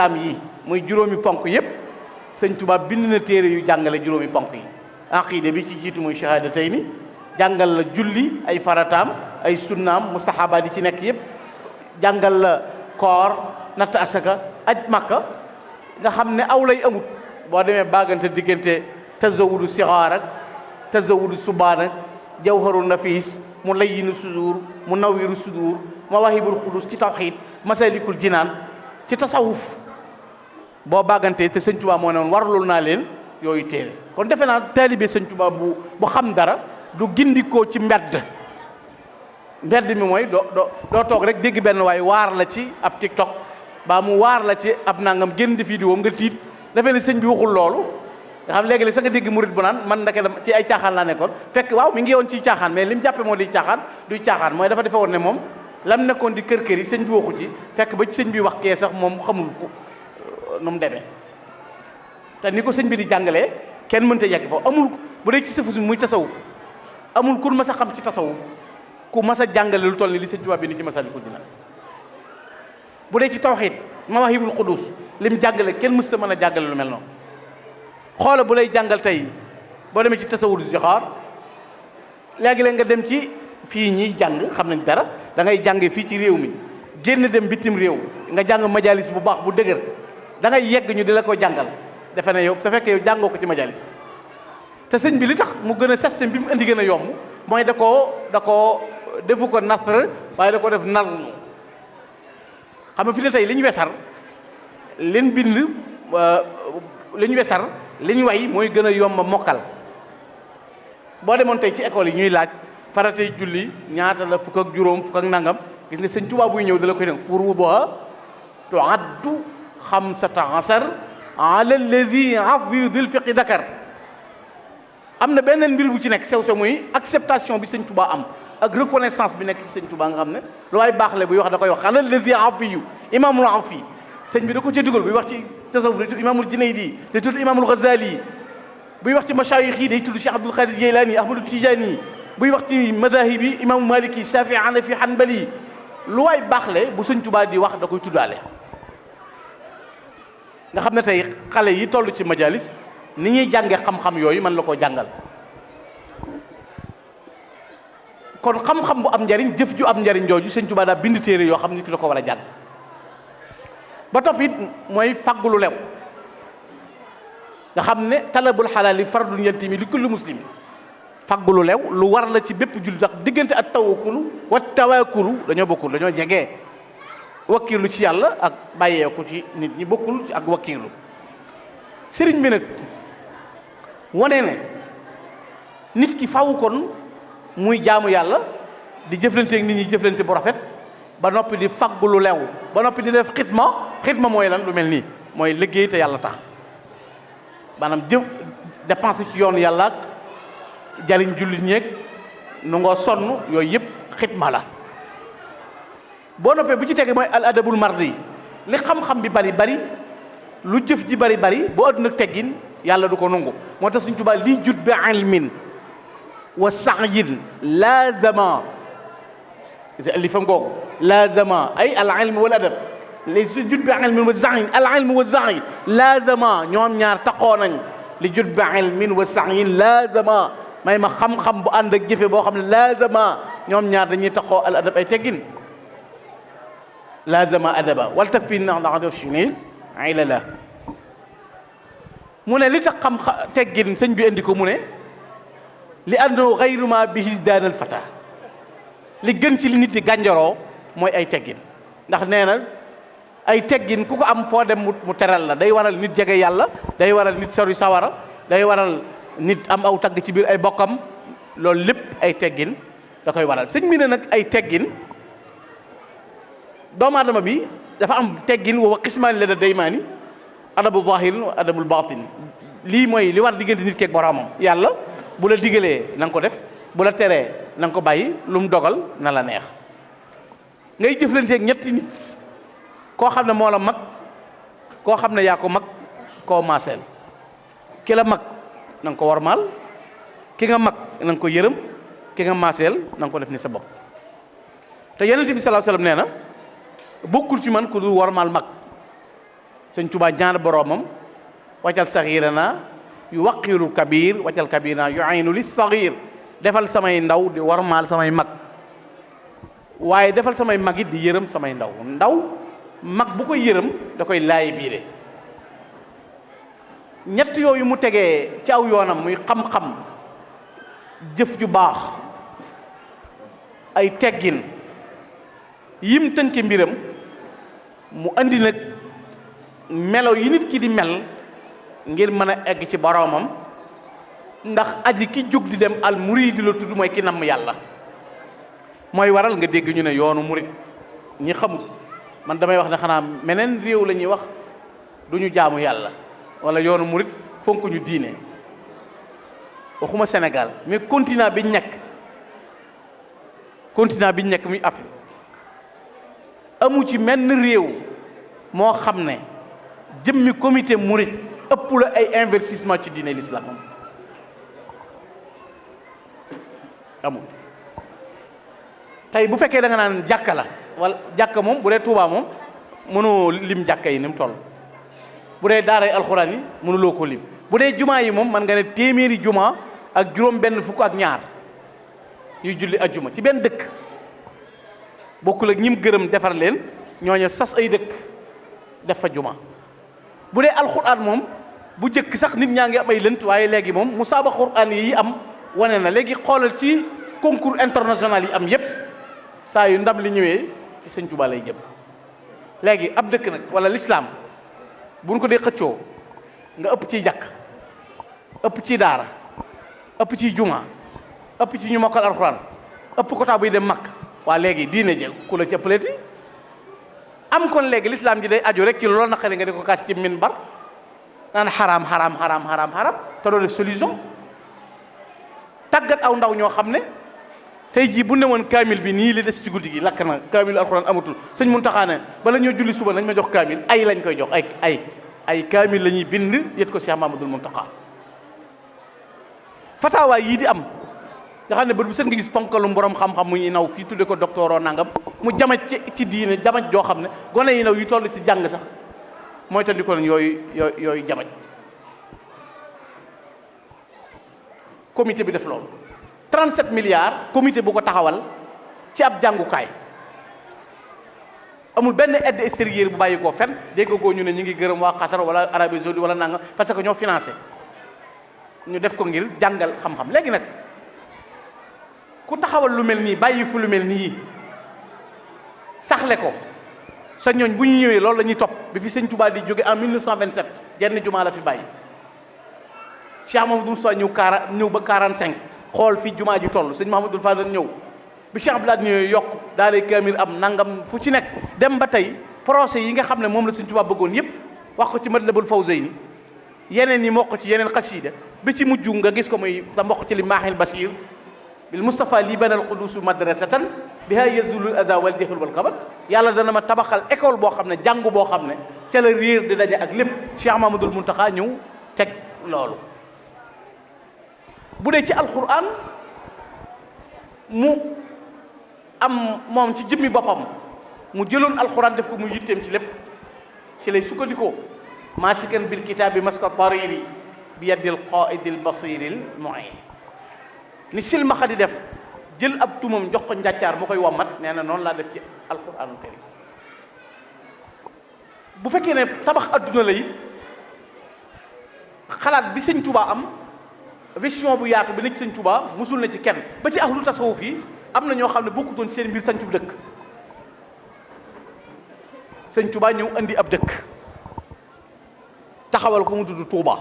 lislaam yi muy juróomi ponk yépp sëñ Tuubaa bind na téere yu jàngale juróomi ponk yi. aqida bi ci jiitu muy shahadatayni jàngal la julli ay farataam ay sunnaam mustahabaat yi ci nekk yépp jàngal la koor natt asaka aj makka nga xam ne aw lay amut boo demee baagante diggante tazawudu sixaar ak tazawudu subaan ak jawharu nafis mu layyinu sudur mu nawiru sudur mawahibul xudus ci tawxiid masalikul jinaan ci tasawuf boo baagantee te sëñ Tuubaa moo ne woon warlul naa leen yooyu téere kon defe naa taalibe sëñ Tuubaa bu xam dara du gindikoo ci mbedd mi mooy doo toog rek dégg benn waaye waar la ci ab TikTok baa mu waar la ci ab nangam génn di vidéo nga tiit dafee ne sëñ bi waxul loolu nga xam léegi-léeg sa nga dégg murit bu naan man ndake ci ay caaxaan laa nekkoon fekk waaw mi ngi yoon ci caaxaan mais li mu jàppe moo di caaxaan duy caaxaan mooy dafa defe woon ne moom lam nekkoon di kër yi sëñ bi waxu ci fekk ba ci sëñ bi wax kee sax moom xamul ko nu mu demee te ni ko sëñ bi di jàngalee kenn mënta yegg foofu amul bu dee ci sëfu muy tasawuf amul ku mas a xam ci tasawuf ku mas a jàngale lu toll ni li sëñ Tuubaa bi ni ci Masaalikul Jinaan bu dee ci tawxiid Mawaahibul Quddus lim jàngale kenn mës a mën a jàngale lu mel noonu xoola bu lay jàngal tey boo demee ci tasawudu zixaar léegi-léeg nga dem ci fii ñiy jàng xam nañ dara da ngay jànge fii ci réew mi génn dem bitim réew nga jàng majalis bu baax bu dëgër da ngay yegg ñu di la ko jàngal defe ne yow sa fekkee yow jàngoo ko ci majalis te sëñ bi li tax mu gën a système bi mu indi gën a yomb mooy da koo defu ko nasr waaye da ko def nazm xam nga fi ne tey li ñu wesar liñ bind li ñu wesar li ñu way mooy gën a yomb mokkal boo demoon tey ci école yi ñuy laaj faratay julli ñaata la fukk ak juróom fukk ak nangam gis nga sëñ Tuubaa buy ñëw da la koy ne furuuduhaa tu'addu 15 ala allazi afwi dil fiqi dakar am na beneen mbir bu ci nekk sew muy acceptation bi sëñ Tuubaa am ak reconnaissance bi nekk ci sëñ Tuubaa nga xam ne lu waay baax le buy wax da koy wax ala allazi afwi imaamul afi sëñ bi da ko ca dugal buy wax ci tasawuf day tudd imaamul Junaydi day tudd imaamul Ghazali buy wax ci masaayix yi day tudd Cheikh Abdul Qadir Jeylaani Ahmadu Tijaani buy wax ci madahib yi imaamu Maliki Shafii Hanafi Hanbali lu waay baax le bu sëñ Tuubaa di wax da koy tuddaale nga xam ne tey xale yi toll ci majalis ni ñuy jànge xam-xam yooyu man la koo jàngal kon xam-xam bu am njariñ jëf ju am njariñ jooju sëñ Tuubaa daa bind téere yoo xam ni ki da ko war a jàng ba topp it mooy fàggu lu lew nga xam ne talabul xalaali fardun yantimi li kulli muslim fàggu lu lew lu war la ci bépp jullit ndax diggante ak tawakkulu wa tawakkulu dañoo bokkul dañoo jege wakkiirlu ci yàlla ak bàyyeeku ci nit ñi bokkul ak wakkiirlu sëriñ bi nag wane ne nit ki faw kon muy jaamu yàlla di jëflanteeg nit ñi jëflante bu rafet ba noppi di faggu lu lew ba noppi di def xidma mooy lan lu mel nii mooy liggéey te yàlla tax maanaam dépense ci yoonu yàlla ak jariñ jullit ñeeg nu ngoo sonn yooyu yëpp xidma la boo noppee bu ci tege mooy al adabul mardi li xam-xam bi bari lu jëf ji bari boo àdduna teggin yàlla du ko nangu moo tax Sëñ Tuubaa lii jut bi ilmin wa sa'yin laazama li fam googu laazama ay al ilm wal adab li su jut bi ilmin wa sa'yin al ilm wa sa'yi laazama ñoom ñaar taqoo nañ li jut bi ilmin wa sa'yin laazama may ma xam-xam bu ànd ak jëfe boo xam ne laazama ñoom ñaar dañuy taqoo al adab ay teggin laazama adaba wal takfi ndax def si nii ay la mu ne li tax xam teggin sëñ bi indi ko mu ne li àndoo xayruma bi hisdaanal fata li gën ci li nit di gànjaroo mooy ay teggin ndax nee na ay teggin ku ko am foo dem mu teral la day waral nit jege yàlla day waral nit sori sawara day waral nit am aw tagg ci biir ay bokkam loolu lépp ay teggin da koy waral sëñ bi ne nag ay teggin doomu aadama bi dafa am teggin wa qismaani la da daymaani adabu zahirin wa adabul batin lii mooy li war diggante nit keeg boromam yàlla bu la digalee na nga ko def bu la teree na nga ko bàyyi lu mu dogal na la neex ngay jëflanteeg ñetti nit koo xam ne moo la mag koo xam ne yaa ko mag koo maaseel ki la mag na nga ko wormaal ki nga mag na nga ko yërëm ki nga maaseel na nga ko def ni sa bopp te yonent bi sallallahu alayhi wasallam nee na bokkul ci man ku du wormaal mag sëñ Tuubaa ñaan boroomam waccal saxiirana yu waqirul kabir waccal kabirana yu aynu li saxiir defal samay ndaw di warmaal samay mag waaye defal samay mag it di yërëm samay ndaw mag bu koy yërëm da koy laay biire ñett yooyu mu tegee ci aw yoonam muy xam-xam jëf ju baax ay teggin yim tënke mbiram mu andi nag melo yi nit ki di mel ngir mën a egg ci boroomam ndax aji ki jóg di dem al muriid la tudd mooy ki namm yàlla mooy waral nga dégg ñu ne yoonu murid ñi xamul man damay wax ne xanaa meneen réew la ñuy wax du ñu jaamu yàlla wala yoonu murid fonk ñu diine waxuma Sénégal mais continent bi ñu nekk muy Afrique amu ci menn réew moo xam ne jëmmi comité murid ëpp la ay investissement ci diine l'islam amul tey bu fekkee da nga naan jàkka la wala jàkka moom bu dee Touba moom mënoo lim jàkka yi ni mu toll bu dee daaray alxuraan yi mënuloo ko lim bu dee jumaa yi moom man nga ne téeméeri jumaa ak juróom benn fukk ak ñaar yuy julli ajjuma ci benn dëkk bokkul ak ñim gërëm defar leen ñooñu sas ay dëkk def fa juma bu dee alxuraan moom bu jëkk sax nit ñaa ngi am ay lënt waaye léegi moom musaaba xuraan yi am wane na léegi xoolal ci concours international yi am yépp saa yu ndam li ñëwee ci sëñ Tuubaa lay jëm léegi ab dëkk nag wala lislaam buñ ko dee xëccoo nga ëpp ciy jàkk ëpp ci daara ëpp ci juma ëpp ci ñu mokkal alxuraan ëpp kotaa buy dem Makka waa léegi diine jël ku la ci ëppaleeti am kon léegi lislaam ji day aju rek ci loolu naqari nga di ko kaas ci minbar naan xaraam te doo def solution tàggat aw ndaw ñoo xam ne tey jii bu ne woon kaamil bi nii li des ci guddi gi lakk na kaamil alxuraan amatul sëñ Muntaxa ne bala ñoo julli suba nañ ma jox kaamil ay lañ koy jox ay kaamil la ñuy bind yët ko Cheikh Mamadul Muntaxa fataawaay yii di am nga xam ne bët bu set nga gis ponkalum borom xam-xam mu ñuy naw fii tudde ko docteur nangam mu jamaj ci diine jamaj joo xam ne gone yi naw yi toll ci jàng sax mooy tandi ko nañ yooyu jamaj comité bi def loolu 37 milliards comité bu ko taxawal ci ab jàngukaay amul benn aide extérieure bu bàyyi koo fen dégg ko ñu ne ñu ngi gërëm waa Qatar wala Arabie Saoudite wala nangam parce que ñoo financé ñu def ko ngir jàngal xam-xam léegi nag ku taxawal lu mel nii bàyyi fu lu mel nii saxle ko sa ñooñ bu ñu ñëwee loolu la ñuy topp bi fi sëñ Touba di jóge en 1927 jenn jumaa la fi bàyyi Cheikh Mamadou Moustapha ñëw ba 45 xool fi jumaa ji toll sëñ Mahamadou Fadal ñëw bi Cheikh Abdoulaye ñëwee yokk daal kaamil am nangam fu ci nekk dem ba tey procès yi nga xam ne moom la sëñ Touba bëggoon yépp wax ko ci Matlabul Fawzayni yeneen yi mokk ci yeneen xasiida bi ci mujj nga gis ko muy da mokk ci li Maahil Basiir bil Mustafa li banal qudusu madrasatan biha yazulul aza wal jahl wal xabar yàlla dana ma tabaxal école boo xam ne jàngu boo xam ne ca la réer di daje ak lépp Cheikh Mamadul Muntaxa ñëw teg loolu bu dee ci alquran mu am moom ci jëmmi boppam mu jëloon alquran def ko mu yitteem ci lépp ci lay sukkandikoo maasikan bil kitaabi maska tariri bi yaddil qaidil basiril muin ni silmaxa di def jël ab tumam jox ko njàccaar mu koy wommat nee na noonu laa def ci alquranul karim bu fekkee ne tabax adduna la it xalaat bi sëñ Touba am vision bu yaatu bi nekk sëñ Touba musul na ci kenn ba ci ahlu tasawuf yi am na ñoo xam ne bokkutoon seen mbir sañcu dëkk sëñ Touba ñëw andi ab dëkk taxawal ko mu tudd Touba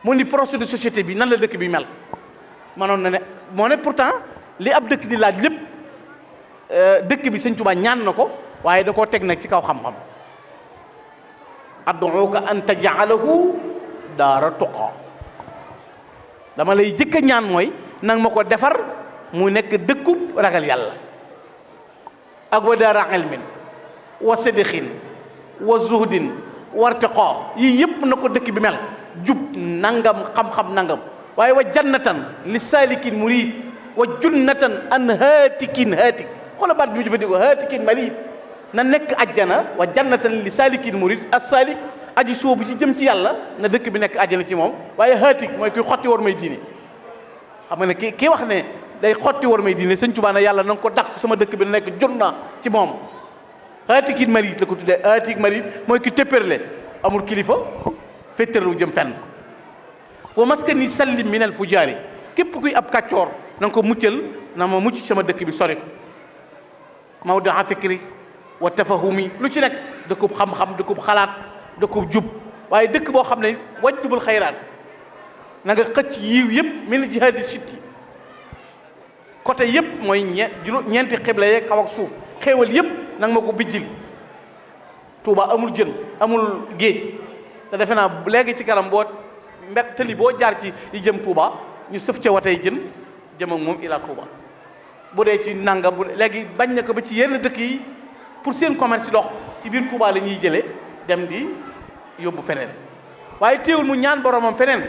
mu ni projet de société bi nan la dëkk bi mel manoon na ne moo ne pourtant li ab dëkk di laaj lépp dëkk bi sëñ Touba ñaan na ko waaye da koo teg nag ci kaw xam-xam ad'uka an taj'alahu daara tuqa dama lay jëkk a ñaan mooy nang ma ko defar mu nekk dëkkub ragal yàlla ak wa daara ilmin wa sidqin wa zuhdin wa irtiqa yii yëpp na ko dëkk bi mel jub nangam xam-xam nangam waaye wa jannatan li salikin murid wa junnatan an haatikin haatik xoola baat bi mu jëfandikoo haatikin marid na nekk ajjana wa jannatan li saalikin murid as-saalik aji soobu ci jëm ci yàlla na dëkk bi nekk ajjana ci moom. waaye haatik mooy kuy xotti war may diine xam nga ne kii wax ne day xotti war may diine sëñ Tuubaa ne yàlla na nga ko dàq sama dëkk bi na nekk junna ci moom. haatikit marid la ko tuddee haatik marid mooy ki téppérle amul kilifa féttarlu jëm fenn. wa maskani sallim minal fujaari képp kuy ab kàccoor na nga ko muccal na ma mucc sama dëkk bi sori ko. mawdaa fikri wa tafahumi lu ci nekk dëkkub xam-xam dëkkub xalaat dëkkub jub waaye dëkk boo xam ne wajjubul xayraat na nga xëcc yiw yëpp min jihaadi sitti côté yëpp mooy ñeenti xibla yeeg kaw ak suuf xéewal yëpp nanga ma ko bijjil. Touba amul jën amul géej te defe naa léegi ci kanam boo mbet tëli boo jaar ci yi jëm Touba ñu sëf ca watay jën jëm ak moom ila Touba. bu dee ci nanga bu léegi bañ na ko ba ci yenn dëkk yi pour seen commerce dox ci biir Touba la ñuy jëlee dem di yóbbu feneen waaye teewul mu ñaan boromam feneen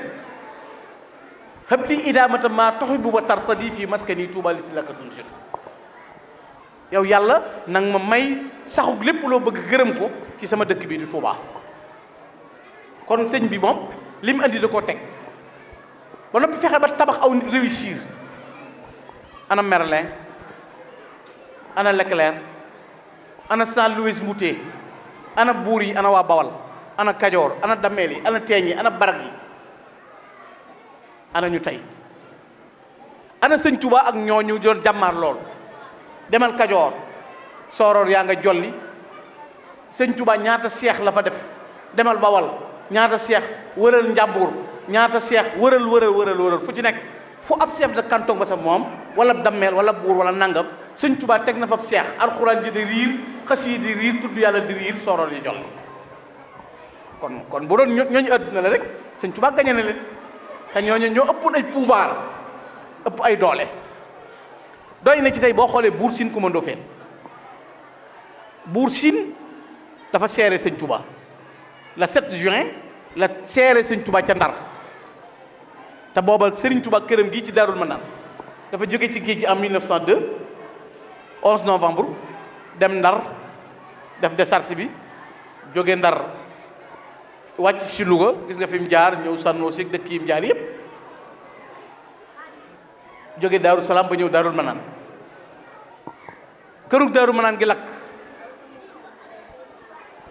xëb li idaamata maa tuhibbu wa tartadi fii maskani Touba li fi lakka tunsiru yow yàlla nang ma may saxug lépp loo bëgg gërëm ko ci sama dëkk bi di Touba. kon sëñ bi moom li mu andi da koo teg ba noppi fexe ba tabax aw nit réussir. ana Merlin ana Leclerc ana Saint-Louis Moutet ana buur yi ana waa Bawal ana Kajoor ana Dameel yi ana Teeñ yi ana Barag yi ana ñu tey ana sëñ Tuubaa ak ñooñu doon jàmmaar lool demal Kajoor sooroor yaa nga jolli sëñ Tuubaa ñaata seex la fa def demal Bawal ñaata seex wëral Njàmbur ñaata seex wëral fu ci nekk fu ab chef de canton ba sa moom wala dammeel wala buur wala nangam sëñ Tuubaa teg na fa seex alxuraan ji di riir xas yi di riir tudd yàlla di riir sooroor yi jolli kon bu doon ñooñu àdduna la rek sëñ Tuubaa gañe na leen te ñooñu ñoo ëppoon ay pouvoir ëpp ay doole doy na ci tey boo xoolee buur Siin Kumba Ndoofeen buur Siin dafa seere sëñ Tuubaa le 7 juin la seere sëñ Tuubaa ca Ndar te booba Serigne Touba këram gii ci Daarul Manaan dafa jóge ci géej gi en 1902 11 novembre dem Ndar def décharge bi jóge Ndar wàcc ci Louga gis nga fi mu jaar ñëw sànnoo si dëkk yi mu jaar yëpp jóge Daaru Salaam ba ñëw Daarul Manaan kërug Daarul Manaan gi lakk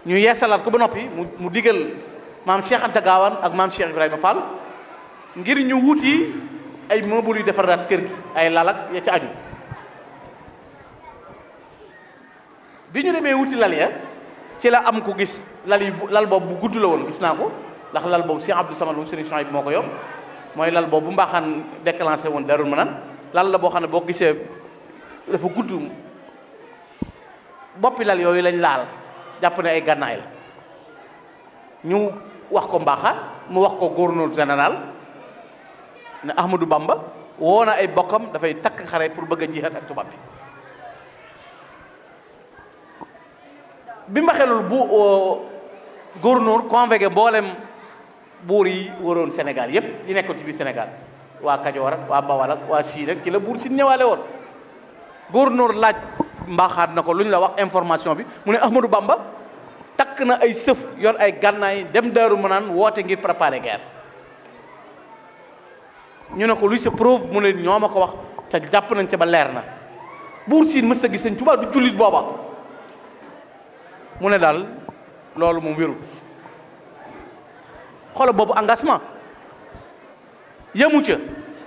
ñu yeesalaat ko ba noppi mu digal maam Cheikh Anta Gaawaan ak maam Cheikh Ibrahima Fall ngir ñu wuti ay meubles yu defaraat kër gi ay lalak ya ca aju bi ñu demee wuti lal ya ci la am ko gis lal boobu bu gudd la woon gis naa ko ndax lal boobu Cheikh Abdou Samad moom Serigne Chouaib bi moo ko yor mooy lal boobu bu mbaaxaan déclenché woon Daarul Manaan lal la boo xam ne boo gisee dafa gudd boppi lal yooyu lañ laal jàpp ne ay gànnaay la ñu wax ko mbaaxa mu wax ko gouverneur général ne Ahmadou Bamba woo na ay bokkam dafay takk xare pour bëgg a jihaad ak tubaab bi ma xelul bu gouverneur convoqué mboolem buur yi waroon Sénégal yépp yi nekkoon ci biir Sénégal waa Kajoor ak waa Bawal ak waa Siin ak ci la buur Siin ñëwaale woon gouverneur laaj mbaaxaat na ko lu ñu la wax information bi mu ne Ahmadou Bamba takk na ay sëf yor ay gànnaay dem Daaru Manaan woote ngir préparer guerre ñu ne ko luy sa preuve mu ne ñoo ma ko wax te jàpp nañ ca ba leer na buur Siin mës a gis Sëñ Tuubaa du jullit booba mu ne daal loolu moom wérut xoolal boobu engagement yemu ca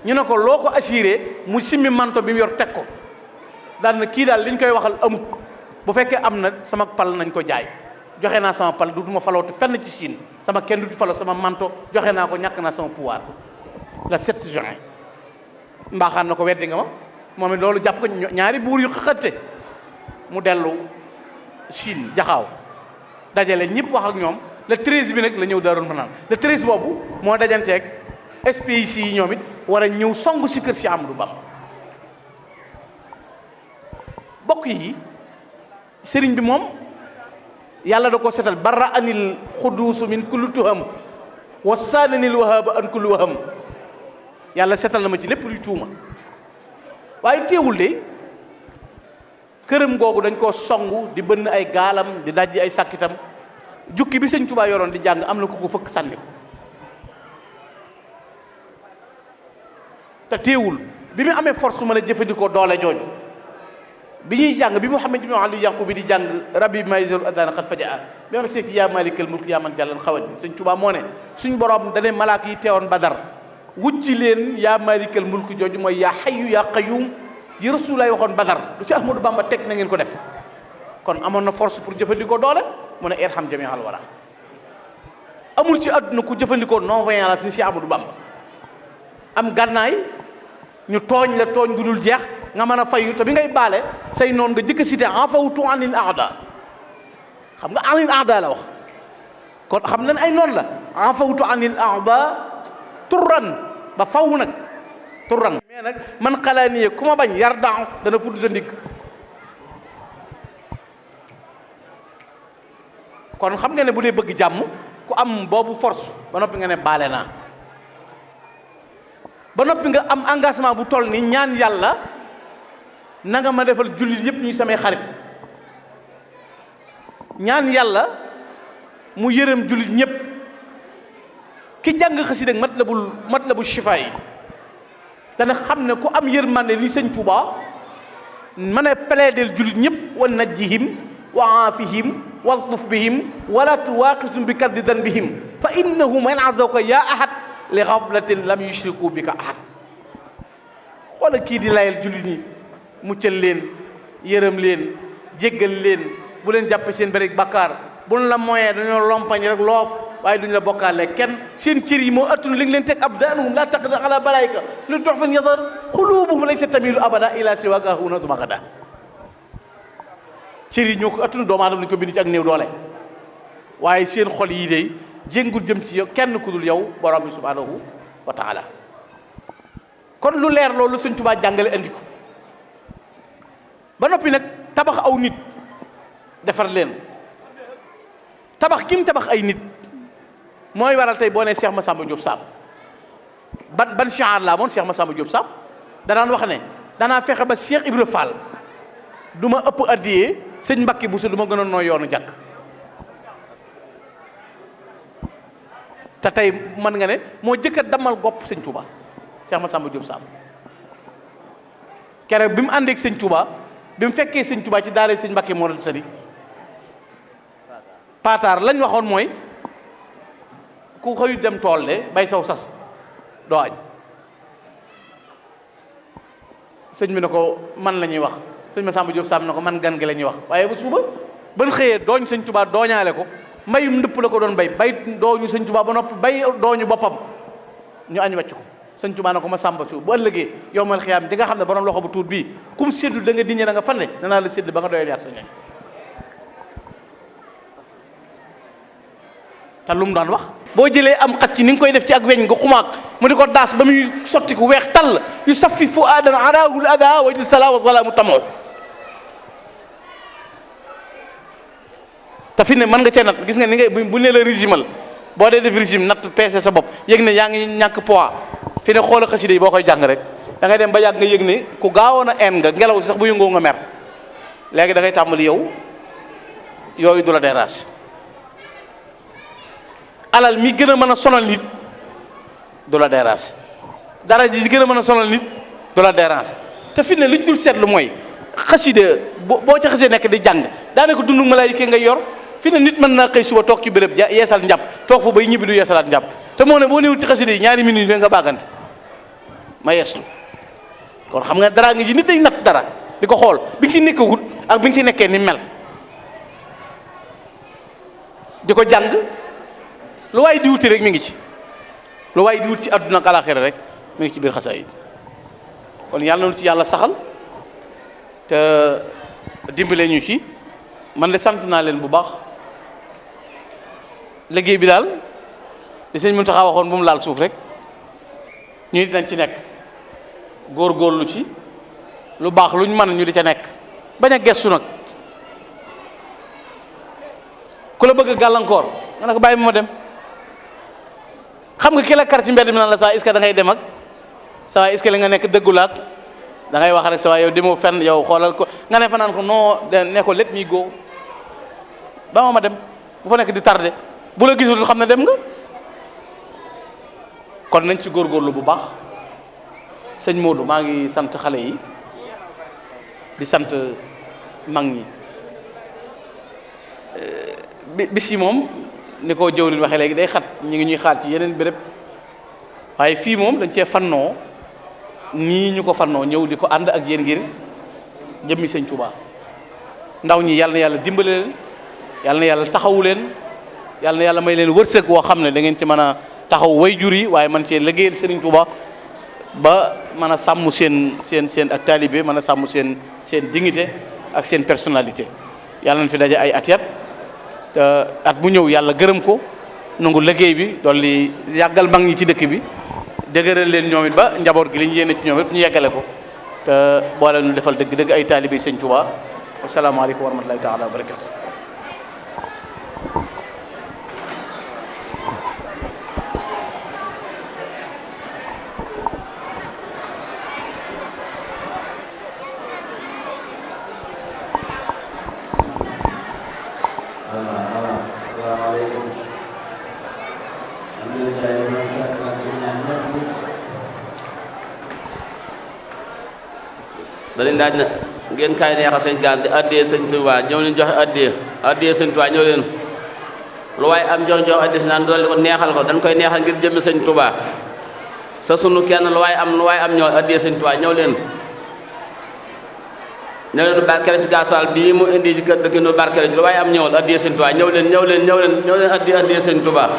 ñu ne ko loo ko assuré mu simmi manto bi mu yor teg ko daal na kii daal liñ koy waxal amut bu fekkee am na sama pal nañ ko jaay joxe naa sama pal dutuma falootu fenn ci Chine sama kenn dutu faloo sama manto joxe naa ko ñàkk naa sama pouvoir le 7 juin mbaaxaan na ko weddi nga ma moom it loolu jàpp ko ñaari buur yu xëxëtte mu dellu Chine jaxaaw dajale ñëpp wax ak ñoom le 13 bi nag la ñëw Daarul Manaan le 13 boobu moo dajanteeg SPIC yi ñoom it war a ñëw songu si kër si Amadou Bamba bokk yi sëriñ bi moom yàlla da ko setal barra anil xuduusu min kulli tuham wa saananil wahaaba an kulli waham yàlla setal na ma ci lépp luy tuuma waaye teewul de këram googu dañ koo songu di bënn ay gaalam di dajji ay sàkkitam jukki bi sëñ Tuubaa yoroon di jàng am na ku ko fëkk sànni ko te teewul bi mu amee force mën a jëfandikoo doole jooju bi ñuy jàng bi Muhammad ibn Ali Yaqub bi di jàng rabbi maysel adana xat fajaa bi ma seeki yaa malikal mulk yaa man jàllan xawati sëñ Tuubaa moo ne suñ borom dane malaaka yi teewoon Badar wujji leen yaa malikal mulk jooju mooy yaa hayyu yaa qayyum ji Rasulullaay waxoon Badar lu ci Ahmadou Bamba teg na ngeen ko def kon amoon na force pour jëfandikoo doole mu ne irham jami'al wara amul ci àdduna ku jëfandikoo non violence ni si Ahmadou Bamba am gànnaay ñu tooñ la tooñ gu dul jeex nga mën a fayu te bi ngay baale say noon nga jëkk a cité afawtu anil aada xam nga anil aada la wax kon xam nañ ay noon la afawtu anil aada turran ba faw nag turran mais nag man xalaaniye ku ma bañ yar daaw dana fudd sa ndigg kon xam nga ne bu dee bëgg jàmm ku am boobu force ba noppi nga ne baale naa ba noppi nga am engagement bu toll ni ñaan yàlla na nga ma defal jullit yépp ñuy samay xarit ñaan yàlla mu yërëm jullit ñépp ki jàng xasida ak matlabu shifa yi dana xam ne ku am yërmande ni sëñ Tuubaa mën a plaider jullit ñépp wa najjihim wa aafihim waltuf bihim wala tuwaqisum bi kaddi danbihim fa innahu man azawka yaa ahad li xaflatin lam yushriku bika ahad wala kii di layal jullit ñi muccal leen yërëm leen jéggal leen bu leen jàppe seen bëri bakkaar buñ la moyen dañoo lompañ rek loof waaye duñ la bokkaale kenn seen cër yi moo attun li ngi leen teg abdaanuhum laa taqdir ala balayka li doxfan yadar xulubuhum laysa tamilu abada ila siwaka huna dumagada cër yi ñoo ko attun doomu aadama lañu ko bind ci ak néew doole waaye seen xol yi de jéngul jëm ci yow kenn ku dul yow borom bi subhanahu wa taala kon lu leer loolu Sëñ Tuubaa jàngale andi ko ba noppi nag tabax aw nit defar leen tabax gi mu tabax ay nit mooy waral tey boo nee Cheikh Massamba Diop Samb ban shaar laa moon Cheikh Massamba Diop Samb danaan wax ne danaa fexe ba Cheikh Ibra Fall du ma ëpp addiyee sëñ Mbacke Bousso du ma gën a nooy yoonu jàkk te tey mën nga ne moo jëkk a damal gopp sëñ Touba Cheikh Massamba Diop Samb keroog bi mu àndeek sëñ Touba bi mu fekkee sëñ Touba ci daara sëñ Mbacke moo doon sëri paataar lañ waxoon mooy ku xëyu dem tool de bay saw sas doo añ sëñ bi ne ko man la ñuy wax sëñ Massamba Diop Samb na ko man gan gi la ñuy wax waaye ba suba ban xëyee dooñ sëñ Touba dooñaale ko mbayum ndëpp la ko doon bay dooñu sëñ Touba ba noppi bay dooñu boppam ñu añ wàcc ko sëñ Touba na ko Massamba su bu ëllëgee yowmal xiyaam di nga xam ne borom loxo bu tuut bii kum séddu da nga diñe da nga fande danaa la sédd ba nga doyal yaat sa ñoñ te lu mu daan wax boo jëlee am xat ci ni nga koy def ci ak weñ nga xumaag mu di ko daas ba muy sotti ku weex tall yu safi fu adan araahul ada wa jil sala wa salaamu tamoo te fi ne mën nga cee natt gis nga ni nga bu ne la régimal boo dee def régime natt peese sa bopp yëg ne yaa ngi ñàkk poids fi ne xoola xasida yi boo koy jàng rek da ngay dem ba yàgg nga yëg ne ku gaawoon a en nga ngelaw si sax bu yëngoo nga mer léegi da ngay tàmbali yow yooyu du la dérange alal mi gën a mën a sonal nit du la dérange dara ji gën a mën a sonal nit du la dérange te fi ne li ñu dul seetlu mooy xasida boo ca xasee nekk di jàng daanaka dundu malaayika nga yor fi ne nit mën naa xëy suba toog ci béréb yeesal njàpp toog fa bay ñibbi du yeesalaat njàpp te moo ne boo néewul ci xasida yi ñaari minutes yi nga bàggante ma yeeslu kon xam nga dara ngi ci nit day natt dara di ko xool bi nga ci nekkagut ak bi nga ci nekkee ni mel di ko jàng lu waay di wuti rek mi ngi ci lu waay di wut ci àdduna ak alaaxira rek mi ngi ci biir xasaayid kon yàlla na ci yàlla saxal te dimbale ñu ci man de sant naa leen bu baax liggéey bi daal li sëñ Muntaxa waxoon bu mu laal suuf rek ñu dinañ ci nekk góorgóorlu ci lu baax luñ mën ñu di ca nekk bañ a gestu nag ku la bëgg a gàllankoor nga ne ko bàyyi ma dem xam nga ki la kar ci mbedd mi naan la saa est-ce que da ngay dem ak saa est-ce que li nga nekk dëggu la ak da ngay wax rek sa waay yow demoo fenn yow xoolal ko nga ne fa naan ko non ne ko let me go ba ma dem bu fa nekk di tardé bu la gisul xam ne dem nga. kon nañ ci góorgóorlu bu baax sëñ Modou maa ngi sant xale yi di sant mag ñi bis yi moom ni ko jëwriñ waxee léegi day xat ñu ngi ñuy xaar ci yeneen béréb waaye fii moom dañ cee fannoo nii ñu ko fannoo ñëw di ko ànd ak yéen ngir jëmmi sëñ Touba ndaw ñi yàlla na yàlla dimbale leen yàlla na yàlla taxawu leen yàlla na yàlla may leen wërsëg woo xam ne da ngeen ci mën a taxaw way jur yi waaye man cee liggéeyal Serigne Touba ba mën a sàmm seen ak taalibe mën a sàmm seen dignité ak seen personnalité yàlla na fi daje ay at te at bu ñëw yàlla gërëm ko nangu liggéey bi dolli yàggal mag ñi ci dëkk bi dëgëral leen ñoom it ba njaboot gi li ñu yéene ci ñoom it ñu yeggale ko te boole ñu defal dëgg-dëgg ay taalibe Sëñ Touba asalaamaaleykum wa rahmatulahi taala wa barakatu. daleen daaj na ngeen kaay neexal sëñ gaan di addee sëñ Tuubaa ñëw leen joxe addee sëñ Tuubaa ñëw leen lu waaye am jox addee si naan doole ko neexal ko dañ koy neexal ngir jëmmi sëñ Tuubaa sa sunu kenn lu waaye am ñëw addee sëñ Tuubaa ñëw leen du barkeel ci gasoil bii mu indi ci kër dëkk nu barkeel ci lu waaye am ñëwal addee sëñ Tuubaa ñëw leen addee sëñ Tuubaa